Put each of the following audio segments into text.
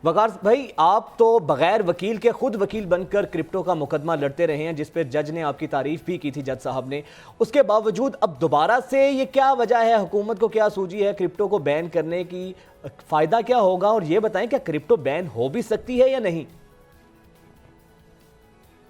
वकार भाई, आप तो बगैर वकील के खुद वकील बनकर क्रिप्टो का मुकदमा लड़ते रहे हैं, जिस पर जज ने आपकी तारीफ भी की थी, जज साहब ने। उसके बावजूद अब दोबारा से ये क्या वजह है? हुकूमत को क्या सूझी है क्रिप्टो को बैन करने की? फायदा क्या होगा? और ये बताएं, क्या क्रिप्टो बैन हो भी सकती है या नहीं?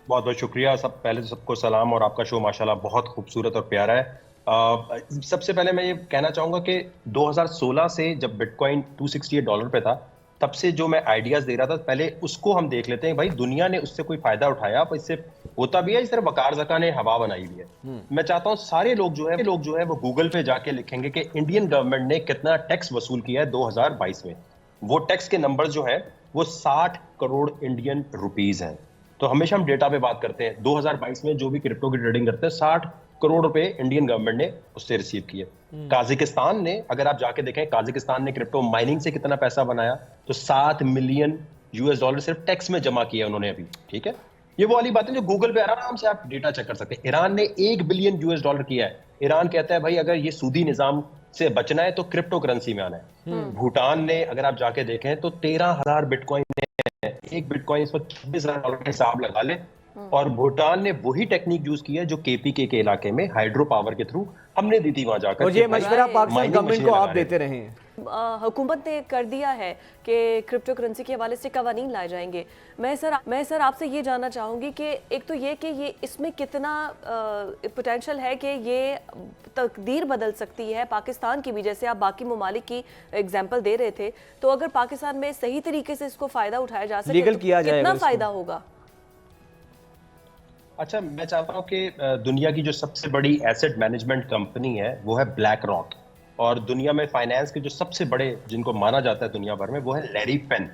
बहुत बहुत शुक्रिया। पहले तो सबको सलाम, और आपका शो माशाल्लाह बहुत खूबसूरत और प्यारा है। सबसे पहले मैं ये कहना चाहूंगा कि 2016 से जब बिटकॉइन $268 पे था, तब से जो मैं आइडियाज दे रहा था, पहले उसको हम देख लेते हैं। भाई दुनिया ने उससे कोई फायदा उठाया? अब इससे होता भी है, इस तरह वकार ज़का ने हवा बनाई हुई है। मैं चाहता हूँ सारे लोग जो है वो गूगल पे जाके लिखेंगे कि इंडियन गवर्नमेंट ने कितना टैक्स वसूल किया है 2022 में। वो टैक्स के नंबर जो है वो 60 करोड़ इंडियन रुपीज हैं। तो हमेशा हम डेटा पे बात करते हैं। 2022 में जो भी क्रिप्टो की ट्रेडिंग करते हैं, 60 करोड़ रुपए इंडियन गवर्नमेंट ने उससे रिसीव किए। काजिकिस्तान ने, अगर आप जाके देखें, काजिकिस्तान ने क्रिप्टो माइनिंग से कितना पैसा बनाया, तो $7 मिलियन सिर्फ टैक्स में जमा किया उन्होंने अभी। ठीक है, ये वो वाली बात है जो गूगल पे आराम से आप डेटा चेक कर सकते हैं। ईरान ने $1 बिलियन किया है। ईरान कहता है भाई अगर ये सूदी निजाम से बचना है तो क्रिप्टो करेंसी में आना है। भूटान ने, अगर आप जाके देखें, तो 13,000 बिटकॉइन है। एक बिटकॉइन इस पर $26,000 का हिसाब लगा ले। और भूटान ने वही टेक्निक यूज की है जो केपीके के इलाके में हाइड्रो पावर के थ्रू हमने दी थी वहां जाकर। और ये मशवरा पाकिस्तान गवर्नमेंट को आप देते रहे हैं? हुकूमत ने कर दिया है कि क्रिप्टो करेंसी के हवाले से कवानीन लाए जाएंगे। मैं सर आपसे ये जानना चाहूँगी कि एक तो ये कि ये इसमें कितना पोटेंशियल है कि ये तकदीर बदल सकती है पाकिस्तान की भी, जैसे आप बाकी ममालिक की एग्जांपल दे रहे थे। तो अगर पाकिस्तान में सही तरीके से इसको फ़ायदा उठाया जा सके लीगल तो किया जाए, कितना फ़ायदा होगा? अच्छा, मैं चाहता हूँ कि दुनिया की जो सबसे बड़ी एसेट मैनेजमेंट कंपनी है वो है ब्लैक रॉक, और दुनिया में फाइनेंस के जो सबसे बड़े जिनको माना जाता है दुनिया भर में वो है लैरी पेन।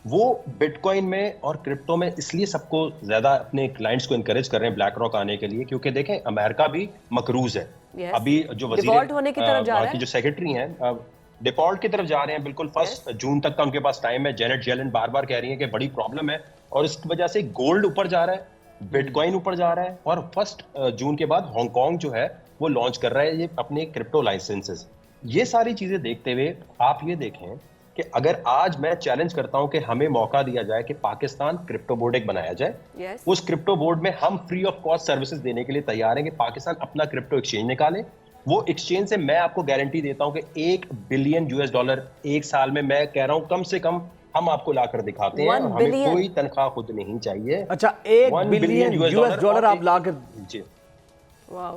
वो बिटकॉइन में और क्रिप्टो में इसलिए सबको ज्यादा अपने क्लाइंट्स को इनकरेज कर रहे हैं ब्लैक रॉक आने के लिए, क्योंकि देखें अमेरिका भी मकरूज है। अभी जो डिफॉल्ट होने की तरफ जा रहा है, जो सेक्रेटरी हैं डिफॉल्ट की तरफ जा रहे हैं। बिल्कुल 1 जून तक का उनके पास टाइम है। जेनेट जेलन बार बार कह रही है कि बड़ी प्रॉब्लम है, और इसकी वजह से गोल्ड ऊपर जा रहा है, बिटकॉइन ऊपर जा रहा है, और 1 जून के बाद हांगकांग जो है वो लॉन्च कर रहा है ये अपने क्रिप्टो लाइसेंसेस। ये सारी चीजें देखते हुए आप ये देखें कि अगर आज मैं चैलेंज करता हूं कि हमें मौका दिया जाए कि पाकिस्तान क्रिप्टो बोर्ड एक बनाया जाए, उस क्रिप्टो बोर्ड में हम फ्री ऑफ कॉस्ट सर्विसेज देने के लिए तैयार हैं कि पाकिस्तान अपना क्रिप्टो एक्सचेंज निकाले। वो एक्सचेंज से मैं आपको गारंटी देता हूं कि $1 बिलियन एक साल में, मैं कह रहा हूं कम से कम, हम आपको लाकर दिखाते हैं, और हमें कोई तनख्वाह खुद नहीं चाहिए। अच्छा, $1 बिलियन आप लाकर? जी, वाह।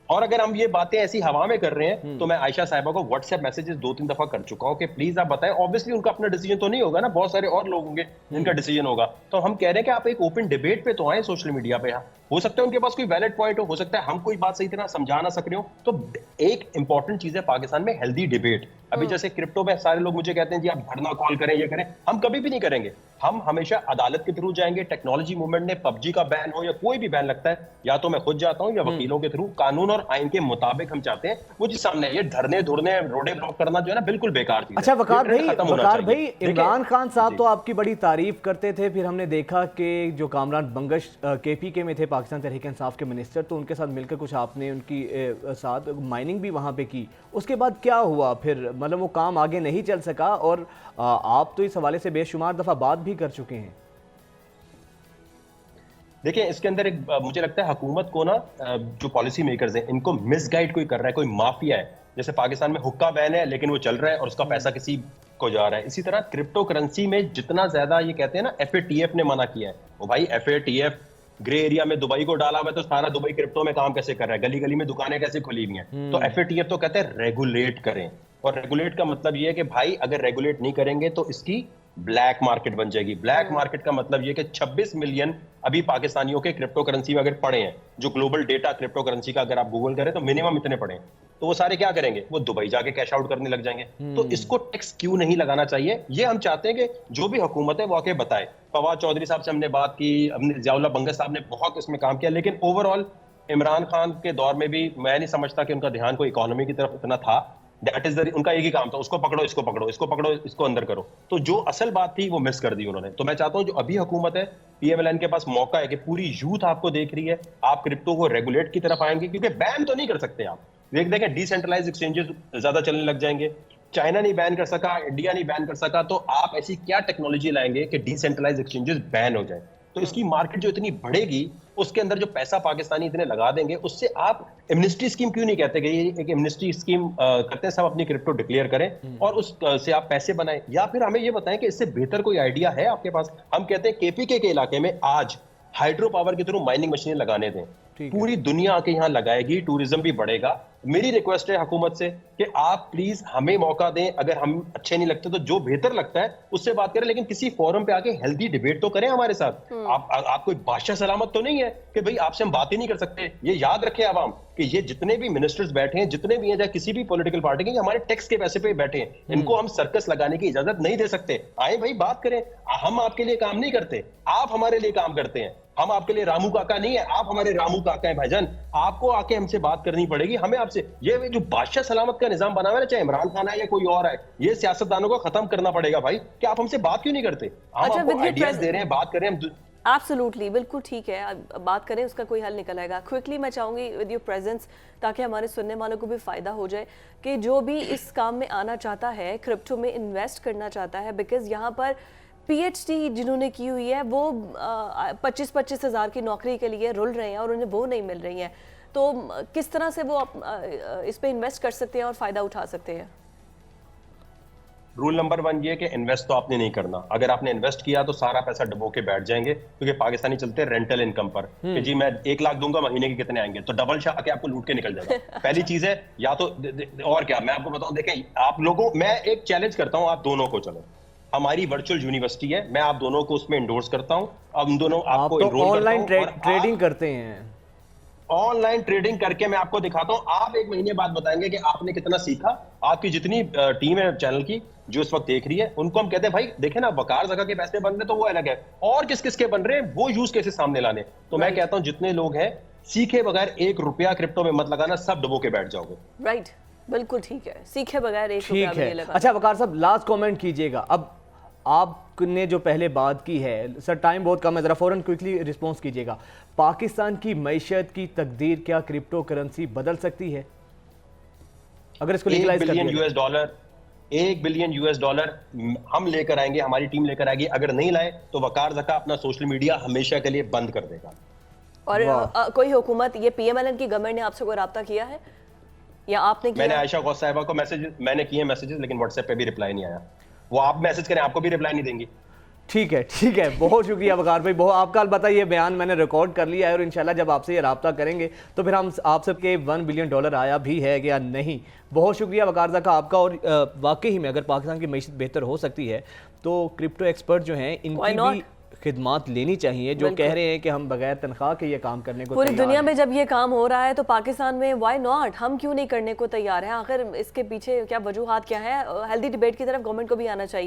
और अगर हम ये बातें ऐसी हवा में कर रहे हैं, तो मैं आयशा साहिबा को व्हाट्सएप मैसेजेस 2-3 दफा कर चुका हूं कि प्लीज आप बताएं। ऑब्वियसली उनका अपना डिसीजन तो नहीं होगा ना, बहुत सारे और लोग होंगे जिनका डिसीजन होगा। तो हम कह रहे हैं कि आप एक ओपन डिबेट पे तो आए सोशल मीडिया पे। हो सकता है उनके पास कोई वैलिड पॉइंट हो सकता है हम कोई बात सही तरह समझा ना सक रहे हो। तो एक इंपॉर्टेंट चीज है पाकिस्तान में हेल्दी डिबेट। अभी जैसे क्रिप्टो में सारे लोग मुझे कहते हैं जी आप धरना कॉल करें, ये करें, हम कभी भी नहीं करेंगे। हम हमेशा अदालत के थ्रू जाएंगे। टेक्नोलॉजी मूवमेंट ने पबजी का बैन हो या कोई भी बैन लगता है, या तो मैं खुद जाता हूं या वकीलों के थ्रू, कानून और आइन के मुताबिक हम चाहते हैं वो जी सामने। ये धरने धुरने रोडे ब्लॉक करना जो है ना, बिल्कुल बेकार चीज है। अच्छा वकार भाई, इमरान खान साहब तो आपकी बड़ी तारीफ करते थे, फिर हमने देखा कि जो कामरान बंगश केपीके में थे, पाकिस्तान तहरीक इंसाफ के मिनिस्टर, तो उनके साथ मिलकर कुछ आपने उनकी साथ माइनिंग भी वहां पे की। उसके बाद क्या हुआ फिर? मतलब वो काम आगे नहीं चल सका, और आप तो इस हवाले से बेशुमार दफा बात भी कर चुके हैं। देखिए, इसके अंदर एक मुझे लगता है हुकूमत को ना, जो पॉलिसी मेकर्स हैं, इनको मिसगाइड कोई कर रहा है, कोई माफिया है। जैसे पाकिस्तान में हुक्का बैन है लेकिन वो चल रहा है और उसका पैसा किसी को जा रहा है। इसी तरह क्रिप्टो करेंसी में जितना ज्यादा, ये कहते हैं ना FATF ने मना किया है, वो भाई FATF ग्रे एरिया में दुबई को डाला हुआ है, तो सारा दुबई क्रिप्टो में काम कैसे कर रहा है, गली गली में दुकानें कैसे खुली हुई हैं। तो FATF तो कहते हैं रेगुलेट करें, और रेगुलेट का मतलब ये है कि भाई अगर रेगुलेट नहीं करेंगे तो इसकी ब्लैक मार्केट बन जाएगी। ब्लैक मार्केट का मतलब ये कि 26 मिलियन अभी पाकिस्तानियों के क्रिप्टो करेंसी में अगर पड़े हैं, जो ग्लोबल डेटा क्रिप्टो करेंसी का अगर आप गूगल करें तो मिनिमम इतने पड़े हैं, तो वो सारे क्या करेंगे, वो दुबई जाके कैश आउट करने लग जाएंगे। तो इसको टैक्स क्यों नहीं लगाना चाहिए, ये हम चाहते हैं कि जो भी हुकूमत है वो आके बताए। फवाद चौधरी साहब से हमने बात की, हमने जियाउल्लाह बंगश साहब ने बहुत इसमें काम किया, लेकिन ओवरऑल इमरान खान के दौर में भी मैं नहीं समझता कि उनका ध्यान कोई इकोनॉमी की तरफ इतना था। दैट इज उनका एक ही काम था, उसको पकड़ो, इसको पकड़ो, इसको पकड़ो, इसको अंदर करो। तो जो असल बात थी वो मिस कर दी उन्होंने। तो मैं चाहता हूं जो अभी हुकूमत है, PMLN के पास मौका है कि पूरी यूथ आपको देख रही है, आप क्रिप्टो को रेगुलेट की तरफ आएंगे, क्योंकि बैन तो नहीं कर सकते आप। देखें डिसेंट्रलाइज एक्सचेंजेस ज्यादा चलने लग जाएंगे, चाइना नहीं बैन कर सका, इंडिया नहीं बैन कर सका, तो आप ऐसी क्या टेक्नोलॉजी लाएंगे कि डिसेंट्रलाइज एक्सचेंजेस बैन हो जाए? तो इसकी मार्केट जो इतनी बढ़ेगी, उसके अंदर जो पैसा पाकिस्तानी इतने लगा देंगे, उससे आप एमनेस्टी स्कीम क्यों नहीं कहते कि ये एक एमनेस्टी स्कीम करते हैं, सब अपनी क्रिप्टो डिक्लेयर करें और उस से आप पैसे बनाएं? या फिर हमें ये बताएं कि इससे बेहतर कोई आइडिया है आपके पास? हम कहते हैं केपीके के इलाके में आज हाइड्रो पावर के थ्रू माइनिंग मशीनें लगाने दें, पूरी दुनिया आके यहाँ लगाएगी, टूरिज्म भी बढ़ेगा। मेरी रिक्वेस्ट है हुकूमत से कि आप प्लीज हमें मौका दें, अगर हम अच्छे नहीं लगते तो जो बेहतर लगता है उससे बात करें, लेकिन किसी फोरम पे आके हेल्दी डिबेट तो करें हमारे साथ। आप कोई बादशाह सलामत तो नहीं है कि भाई आपसे हम बात ही नहीं कर सकते। ये याद रखे आवाम कि ये जितने भी मिनिस्टर्स बैठे हैं, जितने भी हैं, चाहे किसी भी पॉलिटिकल पार्टी के, ये हमारे टैक्स के पैसे पे बैठे हैं, इनको हम सर्कस लगाने की इजाजत नहीं दे सकते। आए भाई बात करें, हम आपके लिए काम नहीं करते, आप हमारे लिए काम करते हैं। हम आपके लिए रामू काका नहीं है, आप हमारे रामू काका हैं भाईजान। आपको आके हमसे बात करनी पड़ेगी, हमें आपसे। ये जो बादशाह सलामत का निजाम बना हुआ है, चाहे इमरान खान है या कोई और है, ये सियासतदानों को खत्म करना पड़ेगा भाई। कि आप हमसे बात क्यों नहीं करते? हम आपको आइडियाज दे रहे हैं, बात करें हम। एब्सोल्युटली, बिल्कुल ठीक है, अब बात करें, उसका कोई हल निकल आएगा। क्विकली मैं चाहूंगी विद योर प्रेजेंस, ताकि हमारे सुनने वालों को भी फ़ायदा हो जाए, कि जो भी इस काम में आना चाहता है, क्रिप्टो में इन्वेस्ट करना चाहता है, बिकॉज यहाँ पर पीएचडी जिन्होंने की हुई है वो 25-25 हज़ार की नौकरी के लिए रुल रहे हैं और उन्हें वो नहीं मिल रही है, तो किस तरह से वो इस पे इन्वेस्ट कर सकते हैं और फ़ायदा उठा सकते हैं? रूल नंबर 1 ये कि इन्वेस्ट तो आपने नहीं करना। अगर आपने इन्वेस्ट किया तो सारा पैसा डुबो के बैठ जाएंगे, क्योंकि पाकिस्तानी चलते हैं रेंटल इनकम पर कि जी मैं 1 लाख दूंगा, महीने के कितने आएंगे, तो डबल शाह आके आपको लूट के निकल जाएगा। पहली चीज है, या तो और क्या मैं आपको बताऊं, देखें आप लोगों, मैं एक चैलेंज करता हूं आप दोनों को, चलो हमारी वर्चुअल यूनिवर्सिटी है, मैं आप दोनों को उसमें इंडोर्स करता हूं, अब हम दोनों आपको तो एनरोल ऑनलाइन करता हूं, ट्रेडिंग करते हैं। ऑनलाइन ट्रेडिंग करके मैं आपको दिखाता हूं, आप 1 महीने बाद बताएंगे कि आपने कितना सीखा। आपकी जितनी टीम है चैनल की जो इस वक्त देख रही है, उनको हम कहते हैं भाई देखे ना, वकार जगह के पैसे बन रहे तो वो अलग है, और किस किस के बन रहे हैं वो यूज केसेस सामने लाने। तो मैं कहता हूं जितने लोग हैं, सीखे बगैर 1 रुपया क्रिप्टो में मत लगाना, सब डुबो के बैठ जाओगे। राइट, बिल्कुल ठीक है, सीखे बगैर 1 रुपया भी नहीं लगाना। अच्छा वकार साहब, लास्ट कमेंट कीजिएगा। अब आपने जो पहले बात की है, सर टाइम बहुत कम है, जरा फौरन क्विकली रिस्पॉन्स कीजिएगा। पाकिस्तान की मईशत की तकदीर क्या क्रिप्टो करेंसी बदल सकती है अगर इसको लीगलाइज कर दिया जाए? $1 बिलियन हम लेकर आएंगे, हमारी टीम लेकर आएगी। अगर नहीं लाए तो वकार ज़का अपना सोशल मीडिया हमेशा के लिए बंद कर देगा। और कोई हुकूमत, ये पीएमएलएन की गवर्नमेंट ने आपसे कोई राब्ता किया है या आपने किया? मैंने आयशा गौस साहिबा को मैंने किए मैसेजेस, लेकिन व्हाट्सएप पे भी रिप्लाई नहीं आया। वो आप मैसेज करें, आपको भी रिप्लाई नहीं देंगी। ठीक है, बहुत शुक्रिया वकार भाई, बहुत आपका अलबत्ता ये बयान मैंने रिकॉर्ड कर लिया है, और इंशाल्लाह जब आपसे ये रब्ता करेंगे तो फिर हम आप सबके $1 बिलियन आया भी है या नहीं। बहुत शुक्रिया वकार ज़का आपका। और वाकई में अगर पाकिस्तान की मईशत बेहतर हो सकती है तो क्रिप्टो एक्सपर्ट जो हैं इनकी भी खिदमात लेनी चाहिए, जो कह रहे हैं कि हम बगैर तनख्वाह के ये काम करने को पूरी दुनिया में जब ये काम हो रहा है तो पाकिस्तान में व्हाई नॉट, हम क्यों नहीं करने को तैयार हैं? आखिर इसके पीछे क्या वजूहात क्या है? हेल्दी डिबेट की तरफ गवर्नमेंट को भी आना चाहिए।